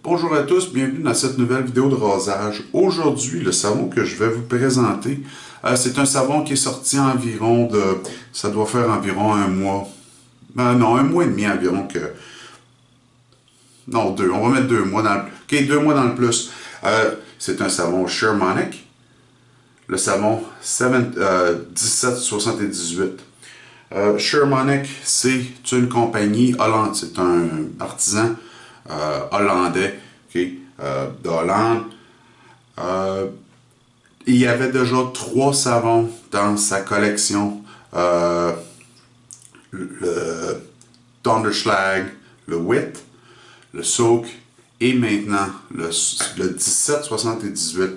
Bonjour à tous, bienvenue dans cette nouvelle vidéo de rasage. Aujourd'hui, le savon que je vais vous présenter, c'est un savon qui est sorti environ ça doit faire environ un mois. Non, un mois et demi environ que... Non, deux, on va mettre 2 mois dans le... Ok, 2 mois dans le plus. C'est un savon Shermanic, le savon 1778. Shermanic, c'est une compagnie hollandaise, c'est un artisan hollandais, okay, de Hollande. Il y avait déjà 3 savons dans sa collection. Le Donnerschlag, le Wit, le Soak et maintenant le 1778.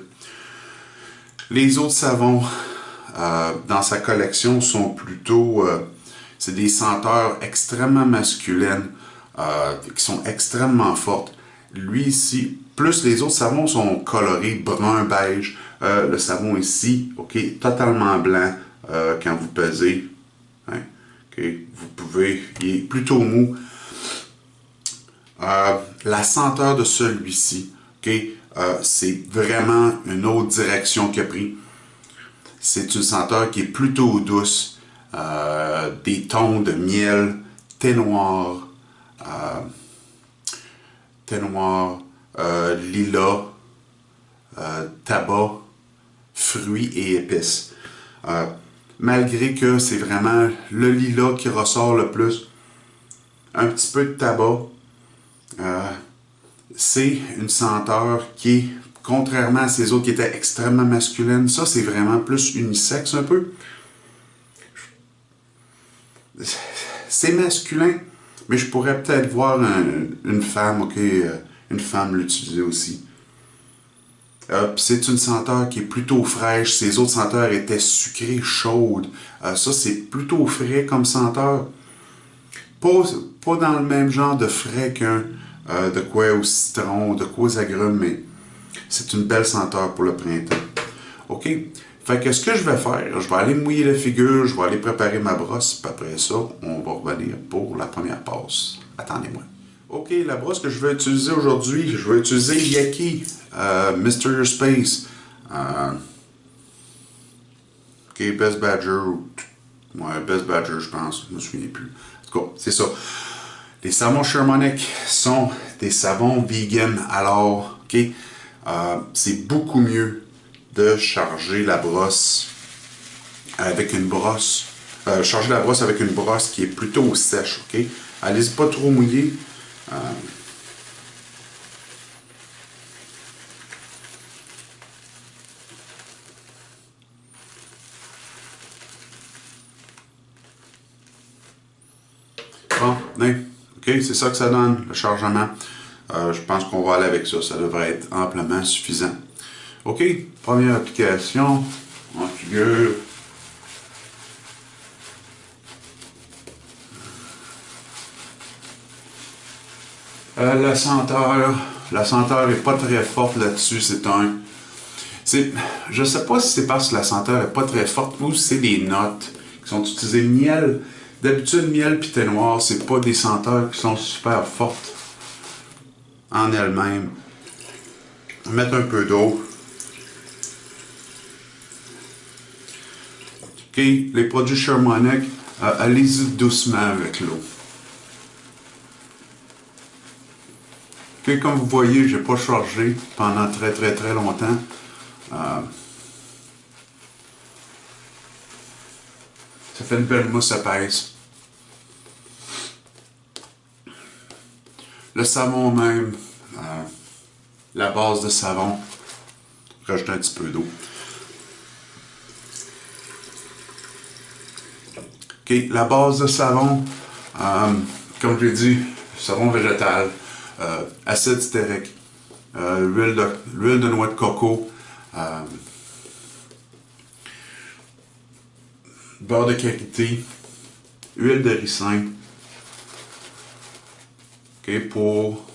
Les autres savons dans sa collection sont plutôt... c'est des senteurs extrêmement masculines qui sont extrêmement fortes. Lui ici, plus les autres savons sont colorés brun-beige. Le savon ici, ok, totalement blanc quand vous pesez. Hein, okay, vous pouvez, il est plutôt mou. La senteur de celui-ci, okay, c'est vraiment une autre direction qu'il a pris. C'est une senteur qui est plutôt douce, des tons de miel, thé noir, lilas, tabac, fruits et épices. Malgré que c'est vraiment le lilas qui ressort le plus, un petit peu de tabac, c'est une senteur qui est, contrairement à ces autres qui étaient extrêmement masculines, ça c'est vraiment plus unisexe un peu. C'est masculin, mais je pourrais peut-être voir une femme, ok, une femme l'utiliser aussi. C'est une senteur qui est plutôt fraîche. Ces autres senteurs étaient sucrées, chaudes. Ça, c'est plutôt frais comme senteur. Pas dans le même genre de frais qu'un de quoi au citron, de quoi aux agrumes, mais c'est une belle senteur pour le printemps. OK? Fait que ce que je vais faire, je vais aller mouiller la figure, je vais aller préparer ma brosse, puis après ça, on va revenir pour la première passe. Attendez-moi. OK, la brosse que je vais utiliser aujourd'hui, je vais utiliser Yaki Mysterious Space. OK, Best Badger. Ouais, Best Badger, je pense. Je me souviens plus. En tout cas, c'est ça. Les savons Shermanic sont des savons vegan. Alors, OK, c'est beaucoup mieux de charger la brosse avec une brosse. Charger la brosse avec une brosse qui est plutôt sèche. OK? Allez-y pas trop mouillé. Bon, ok, c'est ça que ça donne, le chargement. Je pense qu'on va aller avec ça, ça devrait être amplement suffisant. Ok, première application, en figure. La senteur est pas très forte là-dessus, je sais pas si c'est parce que la senteur est pas très forte ou si c'est des notes qui sont utilisées. Miel, d'habitude miel pis thé noir, c'est pas des senteurs qui sont super fortes en elles-mêmes. Mettre un peu d'eau. Ok, les produits Shermanic, allez-y doucement avec l'eau. Ok, comme vous voyez, j'ai pas chargé pendant très longtemps. Ça fait une belle mousse épaisse. Le savon même, la base de savon, rajouter un petit peu d'eau. OK, la base de savon, comme je l'ai dit, savon végétal, acide stérique, l'huile de noix de coco, beurre de karité, huile de ricin. OK, pour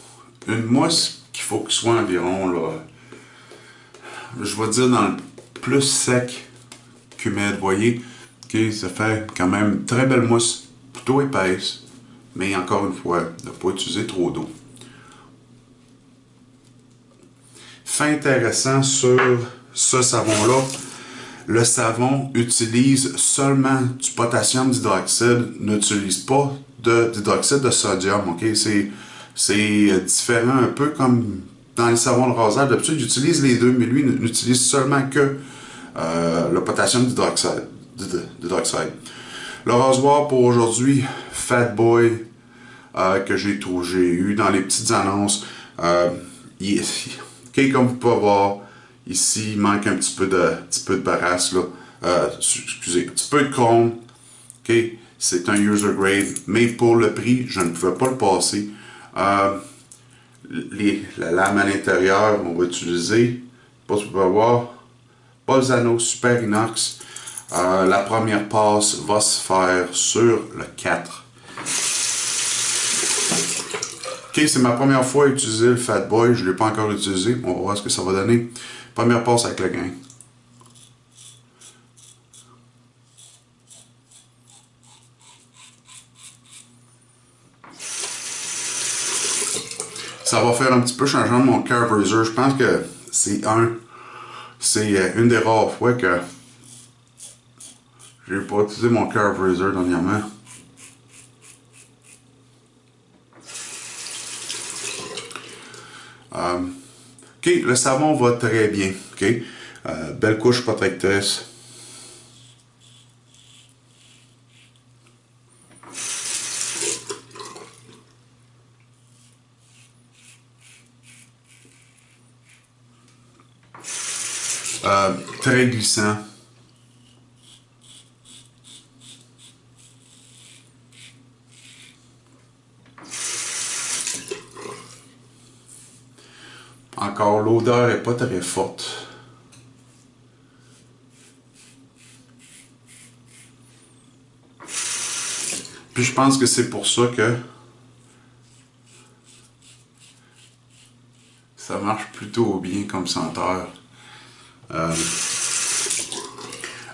une mousse qu'il faut qu'il soit environ, là, je vais dire dans le plus sec qu'humide, vous voyez. OK, ça fait quand même une très belle mousse, plutôt épaisse, mais encore une fois, ne pas utiliser trop d'eau. Fait intéressant sur ce savon-là, le savon utilise seulement du potassium d'hydroxyde, n'utilise pas d'hydroxyde de sodium. Okay? C'est différent un peu comme dans les savons de rasage. D'habitude, j'utilise les deux, mais lui n'utilise seulement que le potassium d'hydroxyde. Le rasoir pour aujourd'hui, Fat Boy, que j'ai eu dans les petites annonces. Comme vous pouvez voir, ici, il manque un petit peu de barasse, là. Excusez, un petit peu de chrome. Okay? C'est un user grade, mais pour le prix, je ne pouvais pas le passer. La lame à l'intérieur, on va utiliser, pas si vous pouvez voir, Bolzano Super Inox. La première passe va se faire sur le 4. OK, c'est ma première fois à utiliser le Fat Boy. Je ne l'ai pas encore utilisé. On va voir ce que ça va donner. Première passe avec le gain. Ça va faire un petit peu changement de mon Curve Razor. Je pense que c'est une des rares fois que j'ai pas utilisé mon Curve Razor dernièrement. OK, le savon va très bien. OK, belle couche protectrice. Très glissant. Encore, l'odeur n'est pas très forte. Puis je pense que c'est pour ça que ça marche plutôt bien comme senteur.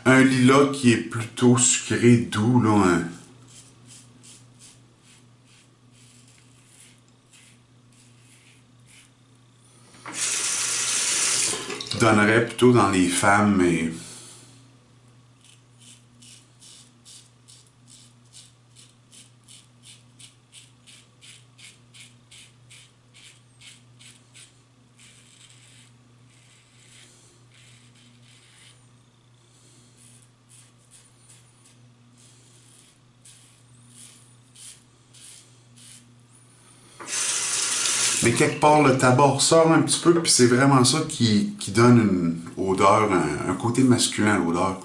Un lilas qui est plutôt sucré, doux, là. Hein. Donnerait plutôt dans les femmes, mais quelque part, le tabac ressort un petit peu, puis c'est vraiment ça qui donne une odeur, un côté masculin à l'odeur.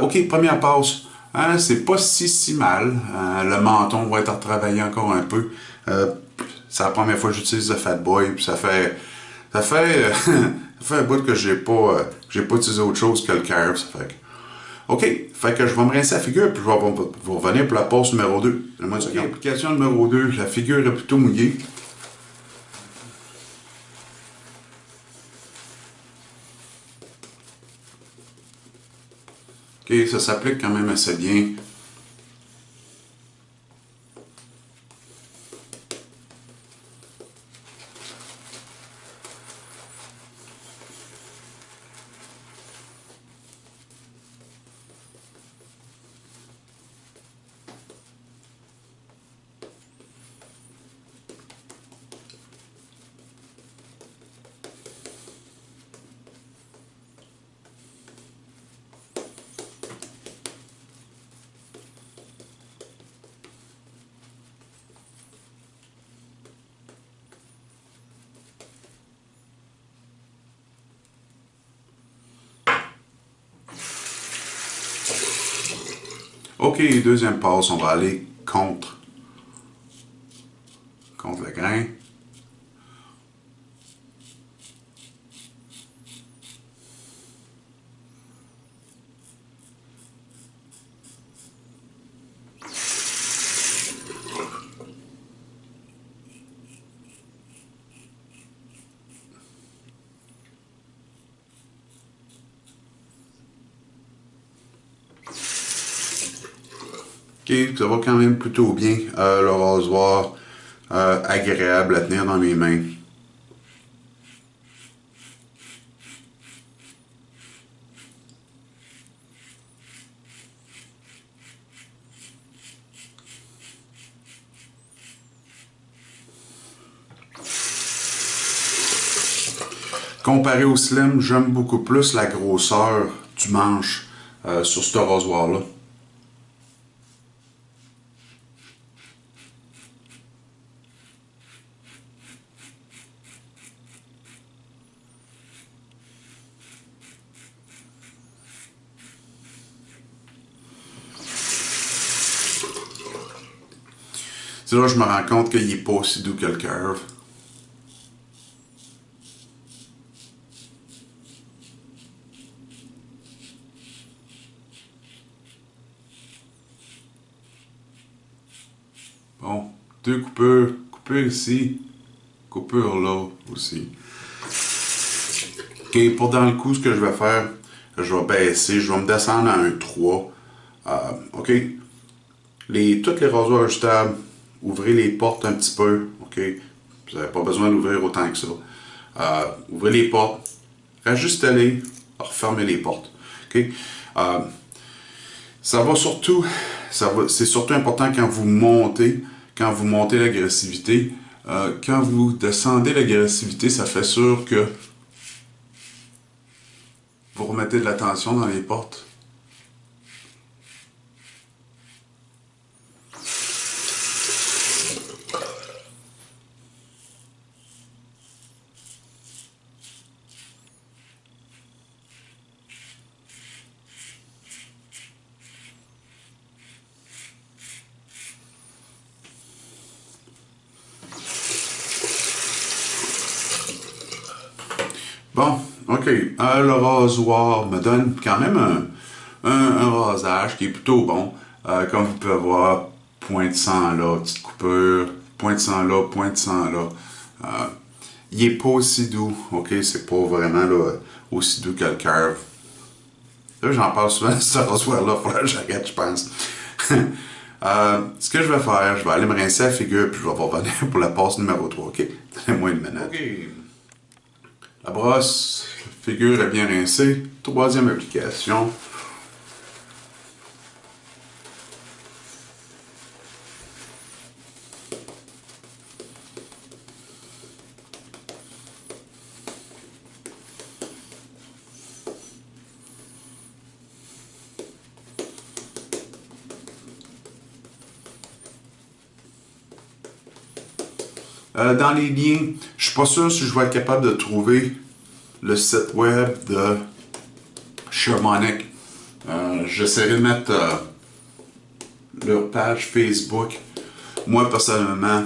OK, première passe. Hein, c'est pas si mal. Le menton va être retravaillé encore un peu. C'est la première fois que j'utilise le Fat Boy, puis ça fait ça fait un bout que j'ai pas utilisé autre chose que le Curve. Ça fait que, OK, fait que je vais me rincer la figure, puis je vais revenir pour la passe numéro 2. Okay, application numéro 2, la figure est plutôt mouillée. OK, ça s'applique quand même assez bien. OK, deuxième passe, on va aller contre le grain. OK, ça va quand même plutôt bien. Le rasoir, agréable à tenir dans mes mains. Comparé au slim, j'aime beaucoup plus la grosseur du manche sur ce rasoir-là. C'est là que je me rends compte qu'il n'est pas aussi doux que le curve. Bon, deux coupures. Coupure ici, coupure là aussi. OK, pour dans le coup, ce que je vais faire, je vais baisser, je vais me descendre à un 3. OK? Toutes les rasoirs ajustables, ouvrez les portes un petit peu. OK? Vous n'avez pas besoin d'ouvrir autant que ça. Ouvrez les portes, rajustez-les, refermez les portes. OK? Ça va surtout, c'est surtout important quand vous montez l'agressivité. Quand vous descendez l'agressivité, ça fait sûr que vous remettez de la tension dans les portes. Bon, OK. Le rasoir me donne quand même un rasage qui est plutôt bon. Comme vous pouvez voir, point de sang là, petite coupure, point de sang là, point de sang là. Il est pas aussi doux, OK? C'est pas vraiment là, aussi doux que le curve. Là, j'en parle souvent de ce rasoir-là, il faudrait que j'arrête, je pense. Ce que je vais faire, je vais aller me rincer la figure, puis je vais revenir pour la passe numéro 3, OK? Donnez-moi une minute. OK. La brosse, la figure est bien rincée. Troisième application. Dans les liens, je suis pas sûr si je vais être capable de trouver le site web de Shermanic. J'essaierai de mettre leur page Facebook. Moi, personnellement,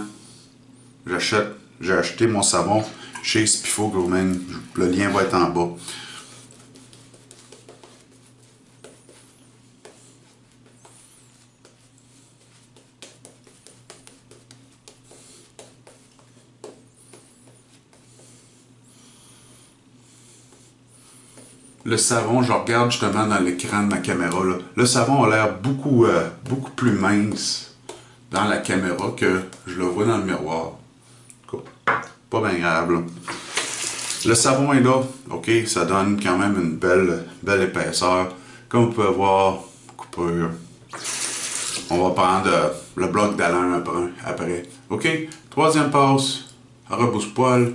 j'ai acheté mon savon chez Spifo Grooming. Le lien va être en bas. Le savon, je regarde justement dans l'écran de ma caméra. Là. Le savon a l'air beaucoup plus mince dans la caméra que je le vois dans le miroir. Pas bien grave. Là. Le savon est là, ok, ça donne quand même une belle épaisseur. Comme vous pouvez voir, coupure. On va prendre le bloc d'Alain après. Ok, troisième passe, rebousse-poil.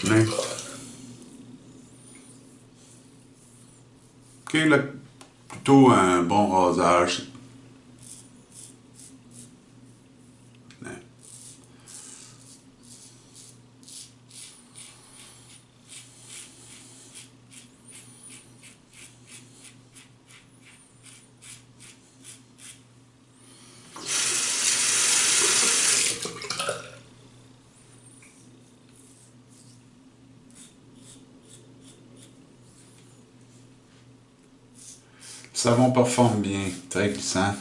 Mais... Ok, là, plutôt un bon rasage. Le savon performe bien, très glissant.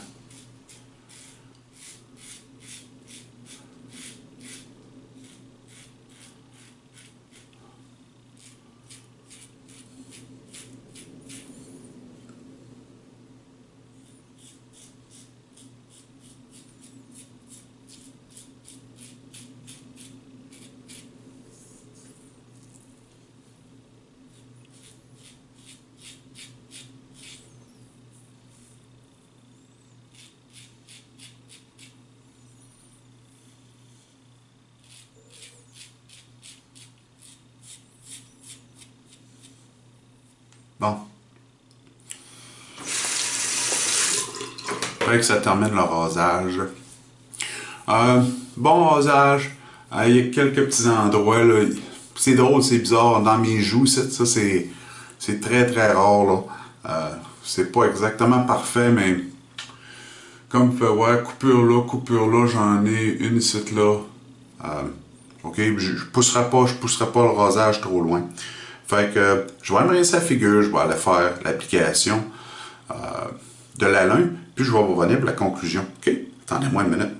Bon. Après que ça termine le rasage. Bon rasage. Il y a quelques petits endroits, là. C'est drôle, c'est bizarre. Dans mes joues, ça c'est très très rare, là. C'est pas exactement parfait, mais comme vous pouvez voir, coupure là, j'en ai une ici là. Ok, je pousserai pas le rasage trop loin. Fait que je vais amener sa figure, je vais aller faire l'application de la lin, puis je vais revenir pour la conclusion. Ok, attendez-moi une minute.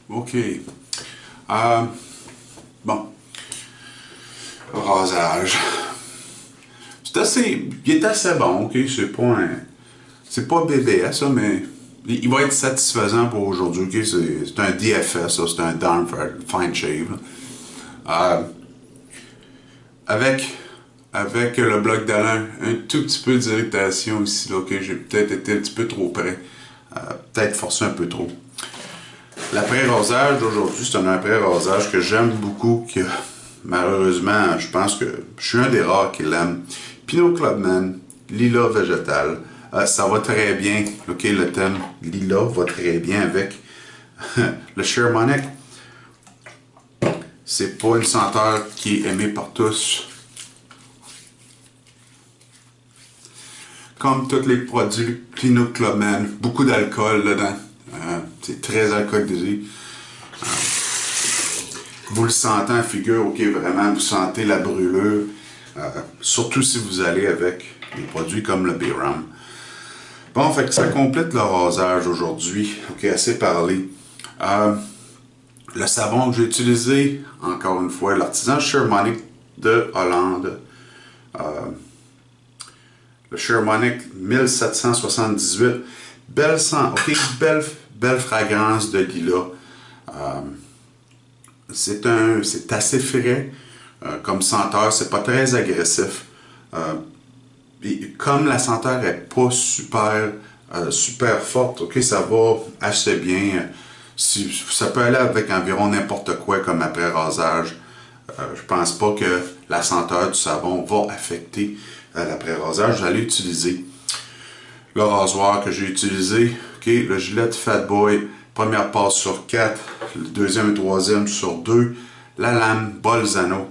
Ok. Bon. Rasage. Il est assez bon, ok? C'est pas bébé, ça, mais il va être satisfaisant pour aujourd'hui, ok? C'est un DFS, ça, c'est un Down Fine Shave. Avec le bloc d'Alain, un tout petit peu d'irritation ici, là, ok? J'ai peut-être été un petit peu trop près. Peut-être forcé un peu trop. L'après-rasage d'aujourd'hui, c'est un après-rasage que j'aime beaucoup, que malheureusement, je pense que je suis un des rares qui l'aime. Pinot Clubman, Lila végétal. Ça va très bien. Ok, le thème Lila va très bien avec le Shermanic. C'est pas une senteur qui est aimée par tous. Comme tous les produits Pinot Clubman, beaucoup d'alcool dedans. C'est très alcoolisé. Vous le sentez en figure, ok, vraiment, vous sentez la brûlure. Surtout si vous allez avec des produits comme le B-Ram. Bon, fait que ça complète le rasage aujourd'hui. Ok, assez parlé. Le savon que j'ai utilisé, encore une fois, l'artisan Shermanic de Hollande. Le Shermanic 1778. Belle belle fragrance de lilas. C'est assez frais comme senteur, c'est pas très agressif. Comme la senteur est pas super forte, ok, ça va assez bien. Ça peut aller avec environ n'importe quoi comme après rasage. Je pense pas que la senteur du savon va affecter l'après rasage. J'allais utiliser le rasoir que j'ai utilisé, ok, le Gillette Fat Boy, première passe sur 4, le deuxième et troisième sur 2, la lame Bolzano.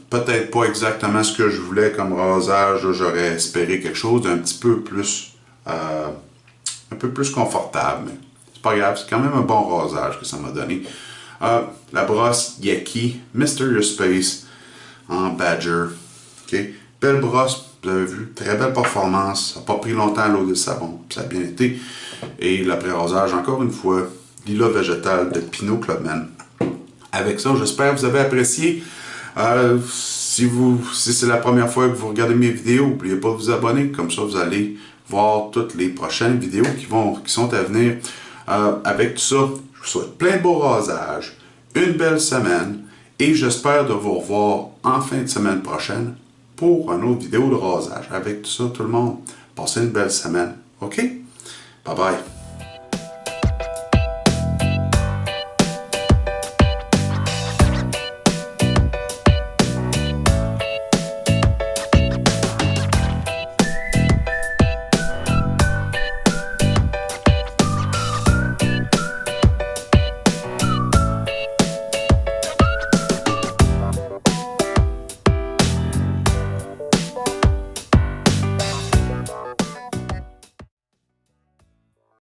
Peut-être pas exactement ce que je voulais comme rasage, j'aurais espéré quelque chose d'un petit peu plus un peu plus confortable, mais c'est pas grave, c'est quand même un bon rasage que ça m'a donné. La brosse Yaki Mysterious Space en Badger. Okay. Belle brosse, vous avez vu, très belle performance. Ça n'a pas pris longtemps à l'eau de savon, ça a bien été. Et l'après-rasage, encore une fois, Lila végétal de Pinot Clubman. Avec ça, j'espère que vous avez apprécié. Si c'est la première fois que vous regardez mes vidéos, n'oubliez pas de vous abonner, comme ça vous allez voir toutes les prochaines vidéos qui sont à venir. Avec tout ça, je vous souhaite plein de beaux rasages, une belle semaine, et j'espère de vous revoir en fin de semaine prochaine pour une autre vidéo de rasage. Avec tout ça, tout le monde, passez une belle semaine. OK? Bye bye.